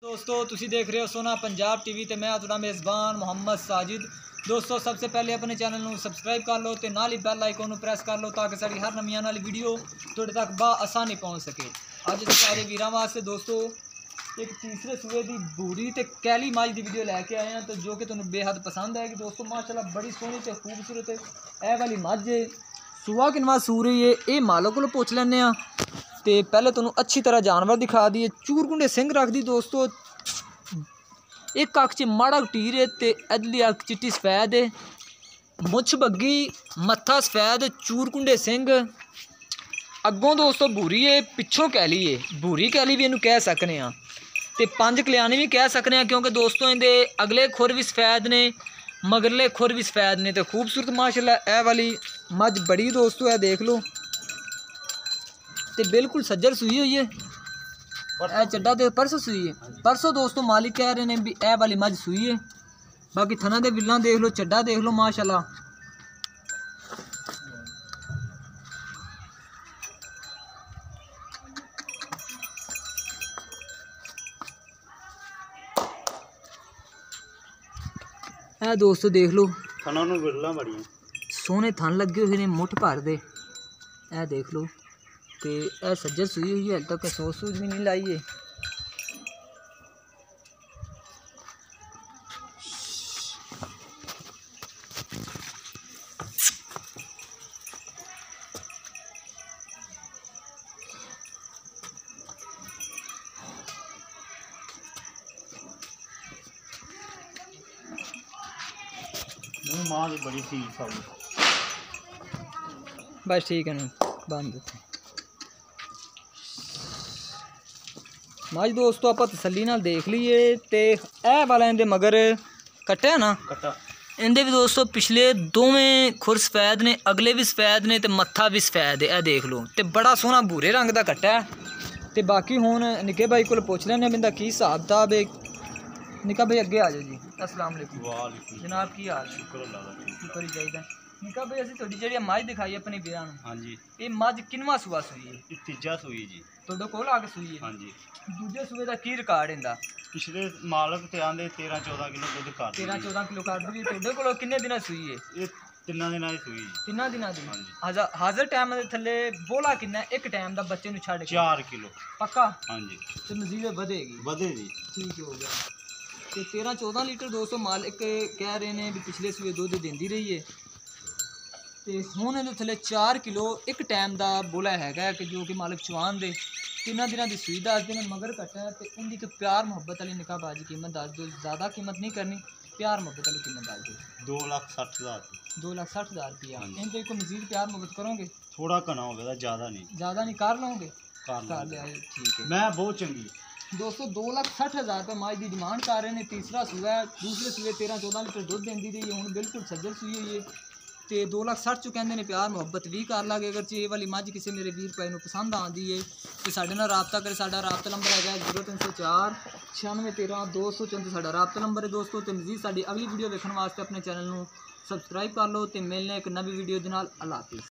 दोस्तों तुसी देख रहे हो सोना पंजाब टीवी ते मैं तुहाडा मेज़बान मोहम्मद साजिद। दोस्तों सबसे पहले अपने चैनल नूं सबसक्राइब कर लो तो नाल ही बैल आइकन नूं प्रेस कर लो ताकि साड़ी हर नवी आने वाली वीडियो तुहाडे तक आसानी पहुँच सके। अज सारे वीरां वास्ते दोस्तों एक तीसरे सूए की बूरी ते कैली मझ की वीडियो लैके आए हैं तो जो कि तुहानूं बेहद पसंद आएगी। दोस्तों माशाल्लाह बड़ी सोहनी ते खूबसूरत है वाली मझ है। सूआ किनवा सू रही है ये मालो को पुछ लैने आ। तो पहले तुहानूं अच्छी तरह जानवर दिखा दिए। चूरकुंडे सिंह रखदी दोस्तों, एक अख च माड़ा टीर है ते अदली अख चिट्टी सफेद है, मुछ बग्गी मत्था सफेद चूरकुंडे सिंह। अगों दोस्तों भूरी है पिछों कैली है, भूरी कैली भी इनू कह सकने आ ते पंज कल्याणी भी कह सकने आ क्योंकि दोस्तों इहदे अगले खुर भी सफेद ने मगरले खुर भी सफेद ने। तो खूबसूरत माशाल्लाह ए वाली मझ बड़ी दोस्तों है देख लो ते बिल्कुल सज्जर सूई हुई है। ए चड्डा तो परसों सूई है, परसों दोस्तों मालिक कह रहे हैं भी ए वाली मझ सूई है। बाकी थना दे विल्ला देख लो, चड्डा देख लो माशाल्लाह। ए दोस्तों देख लो थना नूं विल्ला बड़ी सोहने थन लगे हुए ने मुठ भर दे। ए देख लो ते ए सज्जर सूई हुई है, हल तक सोच सूझ भी नहीं लाई है। मां की बड़ी सी सारी बस ठीक है ना बंद मज दोस्तों आप तसली नाल देख लीए। तो ए वाला इहदे मगर कट्टा ना कट्टा इहदे भी दोस्तों पिछले दोवें खुर सफेद ने अगले भी सफेद ने ते मत्था भी सफेद है। देख लो तो बड़ा सोहना भूरे रंग का कट्टा है। तो बाकी हुण निक्के भाई को पुछ लैने बिंदा की हिसाब किताब है। निक्का भाई अगे आ जाओ जी। अस्सलाम वालेकुम जनाब की हाल शुक्र ही चाहिए। निक्का भाई असीं तुहाडी जिहड़ी मझ दिखाई अपने वीरां नूं, हाँ जी ये मझ किनवा सूआ सूई है? ये तीजा सूई जी तुहाडे कोल आके सूई है? हाँ जी दूजे सूए का की रिकॉर्ड इहदा? पिछले मालक ते आंदे 13-14 किलो दुध कर 13-14 किलो कर दी। तुहाडे कोल किन्ने दिनां सूई है? ये 3 दिनां दी सूई जी 3 दिनां दी। हाँ जी हाज़र टाइम दे थल्ले बोला किन्ना एक टाइम दा बच्चे नूं छड्ड के? 4 किलो पक्का हाँ जी ते मजीद बढ़ेगी? बधे जी ठीक हो गया। तो 13-14 लीटर दोस्तों मालिक कह रहे हैं भी पिछले सूए दुध देंदी रही है। तो हुण इहदे थल्ले 4 किलो एक टाइम का बोला है कि जो कि मालिक चवान दे 3 दिनों की सूई दसते हैं। मगर कट्टा है तो इनकी तो प्यार मुहब्बत वाली निकाह बाजी कीमत दस दो, ज़्यादा कीमत नहीं करनी, प्यार मुहब्बत वाली कीमत दस दो। 2,60,000 2,60,000 रुपया। हाँ जी। इनके को मजीद प्यार मुहब्बत करोगे? थोड़ा घना हो गया ज़्यादा नहीं ज़्यादा नहीं कर लोगे? कर कर लिया ठीक है। मैं बहुत चंगी दोस्तों 2,60,000 रुपये मझ की डिमांड कर रहे हैं। तीसरा सूआ है, दूसरे सूए 13-14 लीटर दुध देंदी रही है, हूँ बिल्कुल सज्जर सूई हुई है। तो 2,60,000 चु कहते हैं प्यार मुहब्बत भी कर लागे। अगर ये वाली मझ किसी मेरे वीर भाई को पसंद आती है तो साढ़े नाल रबता करे। साडा रबता नंबर है 0304 9613 234 साडा रबता नंबर है दोस्तों। तो मजीद साडी अगली वीडियो देखने वास्ते अपने चैनल को सबसक्राइब कर लो। तो मिलने एक नवी वीडियो के नाल। अल्लाह हाफिज़।